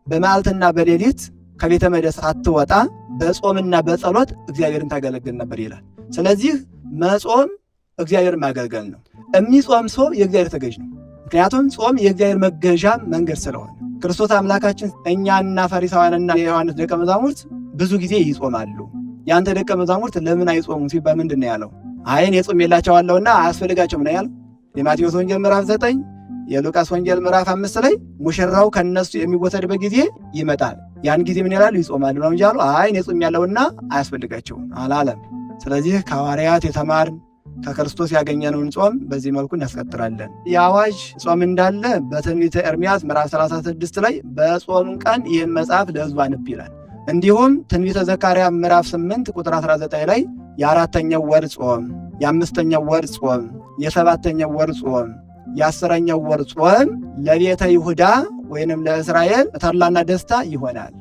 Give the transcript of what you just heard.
በመዓልትና በሌሊት ከቤተ መቅደስ አትወጣ በጾምና በጸሎት እግዚአብሔርን ታገለግል ነበር ይላል። ስለዚህ መጾም እግዚአብሔርን ማገልገል ነው። የሚጾም ሰው የእግዚአብሔር ተገዥ ነው። ምክንያቱም ጾም የእግዚአብሔር መገዣ መንገድ ስለሆነ ክርስቶስ አምላካችን እኛና ፈሪሳውያንና የዮሐንስ ደቀ መዛሙርት ብዙ ጊዜ ይጾማሉ። ያንተ ደቀ መዛሙርት ለምን አይጾሙም ሲባል ምንድን ነው ያለው? እኔ ጾሜላቸዋለሁና አያስፈልጋቸውም ነው ያለው። የማቴዎስ ወንጌል ምዕራፍ 9 የሉቃስ ወንጌል ምዕራፍ 5 ላይ ሙሽራው ከነሱ የሚወሰድበት ጊዜ ይመጣል፣ ያን ጊዜ ምን ይላሉ? ይጾማሉ ነው እንጂ አሉ እኔ ጾሜያለሁና አያስፈልጋቸውም አላለም። ስለዚህ ከሐዋርያት የተማርን ከክርስቶስ ያገኘነውን ጾም በዚህ መልኩ እናስቀጥላለን። የአዋጅ ጾም እንዳለ በትንቢተ ኤርምያስ ምዕራፍ 36 ላይ በጾም ቀን ይህን መጽሐፍ ለሕዝቡ አንብ ይላል። እንዲሁም ትንቢተ ዘካርያስ ምዕራፍ 8 ቁጥር 19 ላይ የአራተኛው ወር ጾም፣ የአምስተኛው ወር ጾም፣ የሰባተኛው ወር ጾም፣ የአስረኛው ወር ጾም ለቤተ ይሁዳ ወይንም ለእስራኤል ተድላና ደስታ ይሆናል።